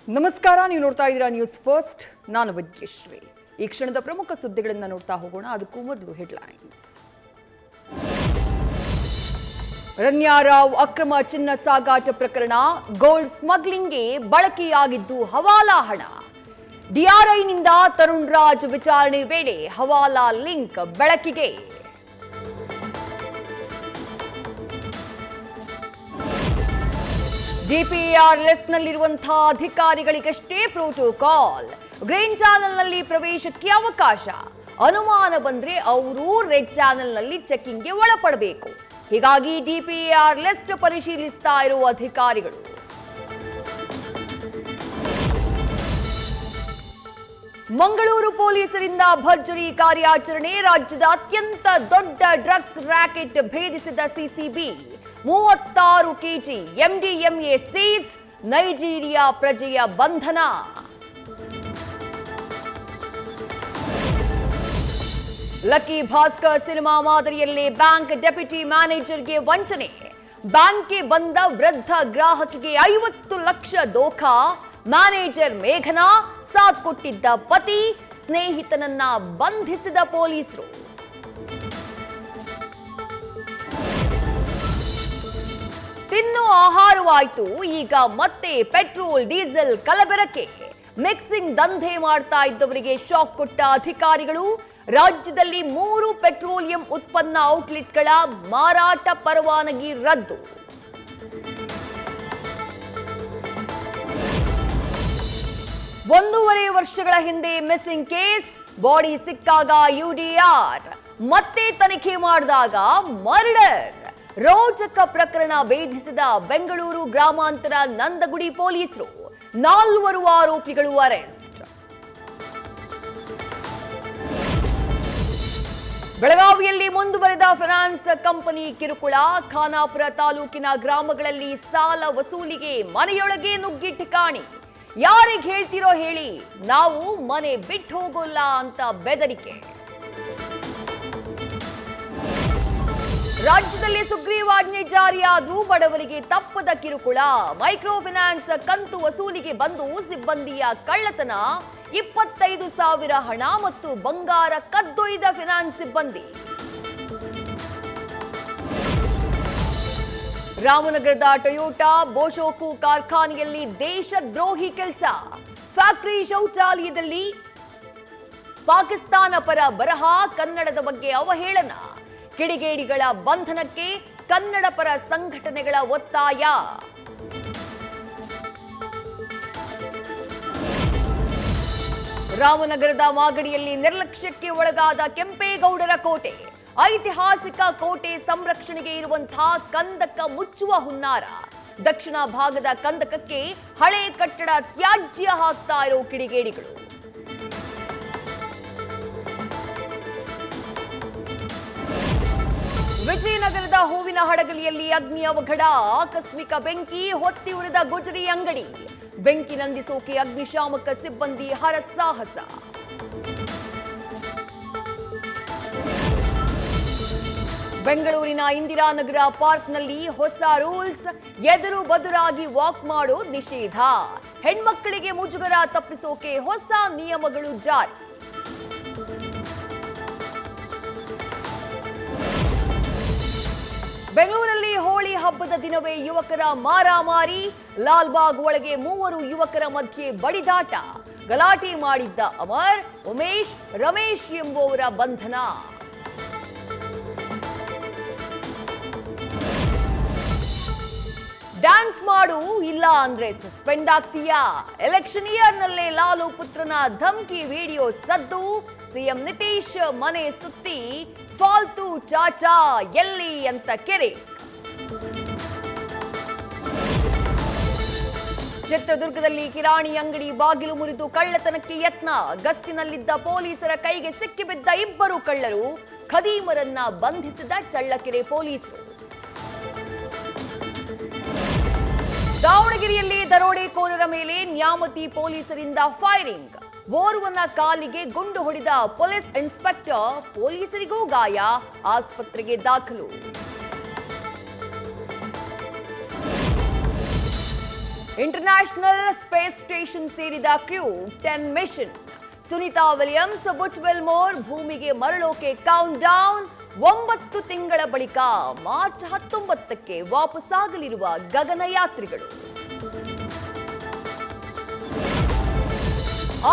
ನಮಸ್ಕಾರ, ನೀವು ನೋಡ್ತಾ ಇದ್ದೀರಾ ನ್ಯೂಸ್ ಫಸ್ಟ್. ನಾನು ವಿದ್ಯಶ್ರೀ. ಈ ಕ್ಷಣದ ಪ್ರಮುಖ ಸುದ್ದಿಗಳನ್ನು ನೋಡ್ತಾ ಹೋಗೋಣ. ಅದಕ್ಕೂ ಮೊದಲು ಹೆಡ್ಲೈನ್ಸ್. ರಣ್ಯಾರಾವ್ ಅಕ್ರಮ ಚಿನ್ನ ಸಾಗಾಟ ಪ್ರಕರಣ, ಗೋಲ್ಡ್ ಸ್ಮಗ್ಲಿಂಗ್ಗೆ ಬಳಕೆಯಾಗಿದ್ದು ಹವಾಲಾ ಹಣ. ಡಿಆರ್ಐನಿಂದ ತರುಣ್ ರಾಜ್ ವಿಚಾರಣೆ ವೇಳೆ ಹವಾಲಾ ಲಿಂಕ್ ಬೆಳಕಿಗೆ. ಡಿಪಿಆರ್ ಲಿಸ್ಟ್ನಲ್ಲಿರುವಂತಹ ಅಧಿಕಾರಿಗಳಿಗಷ್ಟೇ ಪ್ರೋಟೋಕಾಲ್. ಗ್ರೀನ್ ಚಾನೆಲ್ನಲ್ಲಿ ಪ್ರವೇಶಕ್ಕೆ ಅವಕಾಶ. ಅನುಮಾನ ಬಂದ್ರೆ ಅವರು ರೆಡ್ ಚಾನೆಲ್ನಲ್ಲಿ ಚೆಕಿಂಗ್ಗೆ ಒಳಪಡಬೇಕು. ಹೀಗಾಗಿ ಡಿಪಿಆರ್ ಲಿಸ್ಟ್ ಪರಿಶೀಲಿಸ್ತಾ ಇರುವ ಅಧಿಕಾರಿಗಳು. ಮಂಗಳೂರು ಪೊಲೀಸರಿಂದ ಭರ್ಜರಿ ಕಾರ್ಯಾಚರಣೆ. ರಾಜ್ಯದ ಅತ್ಯಂತ ದೊಡ್ಡ ಡ್ರಗ್ಸ್ ರ್ಯಾಕೆಟ್ ಭೇದಿಸಿದ CCB. 36 KG MDMA seize. Nigeria ಪ್ರಜೆಯ ಬಂಧನ. ಲಕ್ಕಿ ಭಾಸ್ಕರ್ ಸಿನಿಮಾ ಮಾದರಿಯಲ್ಲೇ ಬ್ಯಾಂಕ್ ಡೆಪ್ಯೂಟಿ ಮ್ಯಾನೇಜರ್ಗೆ ವಂಚನೆ. ಬ್ಯಾಂಕ್ಗೆ ಬಂದ ವೃದ್ಧ ಗ್ರಾಹಕಿಗೆ 50 ಲಕ್ಷ ದೋಖಾ. ಮ್ಯಾನೇಜರ್ ಮೇಘನಾ ಸಾಥ್ ಕೊಟ್ಟಿದ್ದ ಪತಿ, ಸ್ನೇಹಿತನನ್ನ ಬಂಧಿಸಿದ ಪೊಲೀಸರು. ತಿನ್ನು ಆಹಾರವಾಯ್ತು, ಈಗ ಮತ್ತೆ ಪೆಟ್ರೋಲ್ ಡೀಸೆಲ್ ಕಲಬೆರಕೆ. ಮಿಕ್ಸಿಂಗ್ ದಂಧೆ ಮಾಡ್ತಾ ಇದ್ದವರಿಗೆ ಶಾಕ್ ಕೊಟ್ಟ ಅಧಿಕಾರಿಗಳು. ರಾಜ್ಯದಲ್ಲಿ 3 ಪೆಟ್ರೋಲಿಯಂ ಉತ್ಪನ್ನ ಔಟ್ಲೆಟ್ಗಳ ಮಾರಾಟ ಪರವಾನಗಿ ರದ್ದು. ಒಂದೂವರೆ ವರ್ಷಗಳ ಹಿಂದೆ ಮಿಸ್ಸಿಂಗ್ ಕೇಸ್. ಬಾಡಿ ಸಿಕ್ಕಾಗ ಯುಡಿಆರ್. ಮತ್ತೆ ತನಿಖೆ ಮಾಡಿದಾಗ ಮರ್ಡರ್. ರೋಚಕ ಪ್ರಕರಣ ಭೇದಿಸಿದ ಬೆಂಗಳೂರು ಗ್ರಾಮಾಂತರ ನಂದಗುಡಿ ಪೊಲೀಸರು. 4 ಆರೋಪಿಗಳು ಅರೆಸ್ಟ್. ಬೆಳಗಾವಿಯಲ್ಲಿ ಮುಂದುವರೆದ ಫೈನಾನ್ಸ್ ಕಂಪನಿ ಕಿರುಕುಳ. ಖಾನಾಪುರ ತಾಲೂಕಿನ ಗ್ರಾಮಗಳಲ್ಲಿ ಸಾಲ ವಸೂಲಿಗೆ ಮನೆಯೊಳಗೆ ನುಗ್ಗಿ ಠಿಕಾಣಿ. ಯಾರಿಗೆ ಹೇಳ್ತಿರೋ ಹೇಳಿ, ನಾವು ಮನೆ ಬಿಟ್ಟು ಹೋಗೋಲ್ಲ ಅಂತ ಬೆದರಿಕೆ. ರಾಜ್ಯದಲ್ಲಿ ಸುಗ್ರೀವಾಜ್ಞೆ ಜಾರಿಯಾದ್ರೂ ಬಡವರಿಗೆ ತಪ್ಪದ ಕಿರುಕುಳ. ಮೈಕ್ರೋ ಫೈನಾನ್ಸ್ ಕಂತು ವಸೂಲಿಗೆ ಬಂದು ಸಿಬ್ಬಂದಿಯ ಕಳ್ಳತನ. 25,000 ಹಣ ಮತ್ತು ಬಂಗಾರ ಕದ್ದೊಯ್ದ ಫೈನಾನ್ಸ್ ಸಿಬ್ಬಂದಿ. ರಾಮನಗರದ ಟೊಯೋಟಾ ಬೋಶೋಕು ಕಾರ್ಖಾನೆಯಲ್ಲಿ ದೇಶದ್ರೋಹಿ ಕೆಲಸ. ಫ್ಯಾಕ್ಟರಿ ಶೌಚಾಲಯದಲ್ಲಿ ಪಾಕಿಸ್ತಾನ ಪರ ಬರಹ. ಕನ್ನಡದ ಬಗ್ಗೆ ಅವಹೇಳನ. ಕಿಡಿಗೇಡಿಗಳ ಬಂಧನಕ್ಕೆ ಕನ್ನಡ ಪರ ಸಂಘಟನೆಗಳ ಒತ್ತಾಯ. ರಾಮನಗರದ ಮಾಗಡಿಯಲ್ಲಿ ನಿರ್ಲಕ್ಷ್ಯಕ್ಕೆ ಒಳಗಾದ ಕೆಂಪೇಗೌಡರ ಕೋಟೆ. ಐತಿಹಾಸಿಕ ಕೋಟೆ ಸಂರಕ್ಷಣೆಗೆ ಇರುವಂತಹ ಕಂದಕ ಮುಚ್ಚುವ ಹುನ್ನಾರ. ದಕ್ಷಿಣ ಭಾಗದ ಕಂದಕಕ್ಕೆ ಹಳೆ ಕಟ್ಟಡ ತ್ಯಾಜ್ಯ ಹಾಕ್ತಾ ಇರೋ ಕಿಡಿಗೇಡಿಗಳು. ವಿಜಯನಗರದ ಹೂವಿನ ಹಡಗಲಿಯಲ್ಲಿ ಅಗ್ನಿ ಅವಘಡ. ಆಕಸ್ಮಿಕ ಬೆಂಕಿ ಹೊತ್ತಿ ಉರಿದ ಗುಜರಿ ಅಂಗಡಿ. ಬೆಂಕಿ ನಂದಿಸೋಕೆ ಅಗ್ನಿಶಾಮಕ ಸಿಬ್ಬಂದಿ ಹರಸಾಹಸ. ಬೆಂಗಳೂರಿನ ಇಂದಿರಾನಗರ ಪಾರ್ಕ್ನಲ್ಲಿ ಹೊಸ ರೂಲ್ಸ್. ಎದುರು ಬದುರಾಗಿ ವಾಕ್ ಮಾಡೋ ನಿಷೇಧ. ಹೆಣ್ಮಕ್ಕಳಿಗೆ ಮುಜುಗರ ತಪ್ಪಿಸೋಕೆ ಹೊಸ ನಿಯಮಗಳು ಜಾರಿ. ಬೆಂಗಳೂರಲ್ಲಿ ಹೋಳಿ ಹಬ್ಬದ ದಿನವೇ ಯುವಕರ ಮಾರಾಮಾರಿ. ಲಾಲ್ಬಾಗ್ ಒಳಗೆ 3 ಯುವಕರ ಮಧ್ಯೆ ಬಡಿದಾಟ. ಗಲಾಟೆ ಮಾಡಿದ್ದ ಅಮರ್, ಉಮೇಶ್, ರಮೇಶ್ ಎಂಬುವರ ಬಂಧನ. ಡ್ಯಾನ್ಸ್ ಮಾಡು, ಇಲ್ಲ ಅಂದ್ರೆ ಸಸ್ಪೆಂಡ್ ಆಗ್ತೀಯಾ? ಎಲೆಕ್ಷನ್ ಇಯರ್ನಲ್ಲೇ ಲಾಲು ಪುತ್ರನ ಧಮ್ಕಿ ವಿಡಿಯೋ ಸದ್ದು. ಸಿಎಂ ನಿತೀಶ್ ಮನೆ ಸುತ್ತಿ ಫಾಲ್ತು ಚಾಚಾ ಎಲ್ಲಿ ಅಂತ ಕೆರೆ. ಚಿತ್ರದುರ್ಗದಲ್ಲಿ ಕಿರಾಣಿ ಅಂಗಡಿ ಬಾಗಿಲು ಮುರಿದು ಕಳ್ಳತನಕ್ಕೆ ಯತ್ನ. ಗಸ್ತಿನಲ್ಲಿದ್ದ ಪೊಲೀಸರ ಕೈಗೆ ಸಿಕ್ಕಿಬಿದ್ದ 2 ಕಳ್ಳರು. ಖದೀಮರನ್ನ ಬಂಧಿಸಿದ ಚಳ್ಳಕೆರೆ ಪೊಲೀಸರು. ದಾವಣಗೆರೆಯಲ್ಲಿ ದರೋಡೆಕೋರರ ಮೇಲೆ ನ್ಯಾಮತಿ ಪೊಲೀಸರಿಂದ ಫೈರಿಂಗ್. ಓರ್ವನ ಕಾಲಿಗೆ ಗುಂಡು ಹೊಡೆದ ಪೊಲೀಸ್ ಇನ್ಸ್ಪೆಕ್ಟರ್. ಪೊಲೀಸರಿಗೂ ಗಾಯ. ಆಸ್ಪತ್ರೆಗೆ ದಾಖಲು. ಇಂಟರ್ನ್ಯಾಷನಲ್ ಸ್ಪೇಸ್ ಸ್ಟೇಷನ್ ಸೇರಿದ crew 10 mission. Sunita Williams, Butch Wilmore ಭೂಮಿಗೆ ಮರಳೋಕೆ ಕೌಂಟ್ ಡೌನ್. 9 ತಿಂಗಳ ಬಳಿಕ ಮಾರ್ಚ್ 19ಕ್ಕೆ ವಾಪಸ್ಸಾಗಲಿರುವ ಗಗನಯಾತ್ರಿಗಳು.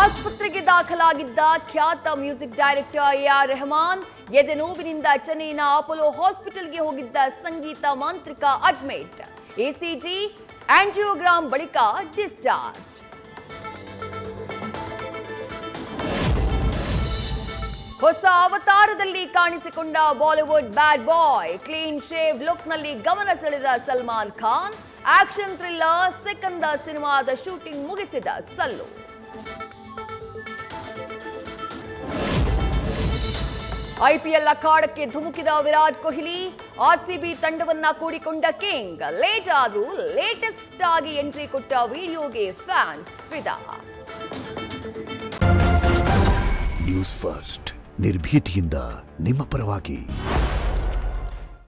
ಆಸ್ಪತ್ರೆಗೆ ದಾಖಲಾಗಿದ್ದ ಖ್ಯಾತ ಮ್ಯೂಸಿಕ್ ಡೈರೆಕ್ಟರ್ ಎಆರ್ ರೆಹಮಾನ್. ಎದೆ ನೋವಿನಿಂದ ಚೆನ್ನೈನ ಅಪೋಲೋ ಹಾಸ್ಪಿಟಲ್ಗೆ ಹೋಗಿದ್ದ ಸಂಗೀತ ಮಾಂತ್ರಿಕ ಅಡ್ಮಿಟ್. ಎಸಿಜಿ ಆಂಜಿಯೋಗ್ರಾಮ್ ಬಳಿಕ ಡಿಸ್ಚಾರ್ಜ್. ಹೊಸ ಅವತಾರದಲ್ಲಿ ಕಾಣಿಸಿಕೊಂಡ Bollywood bad boy. Clean shave ಲುಕ್ನಲ್ಲಿ ಗಮನ ಸೆಳೆದ ಸಲ್ಮಾನ್ ಖಾನ್. ಆಕ್ಷನ್ ಥ್ರಿಲ್ಲರ್ ಸೆಕಂದ ಸಿನಿಮಾದ ಶೂಟಿಂಗ್ ಮುಗಿಸಿದ ಸಲ್ಲು. ಐಪಿಎಲ್ ಅಖಾಡಕ್ಕೆ ಧುಮುಕಿದ ವಿರಾಟ್ ಕೊಹ್ಲಿ. ಆರ್ಸಿಬಿ ತಂಡವನ್ನ ಕೂಡಿಕೊಂಡ ಕಿಂಗ್. ಲೇಟ್ ಆದ್ರೂ ಲೇಟೆಸ್ಟ್ ಆಗಿ ಎಂಟ್ರಿ ಕೊಟ್ಟ ವಿಡಿಯೋಗೆ ಫ್ಯಾನ್ಸ್ ಫಿದಾ. ನ್ಯೂಸ್ ಫಸ್ಟ್ ನಿರ್ಭೀತಿಯಿಂದ ನಿಮ್ಮ ಪರವಾಗಿ.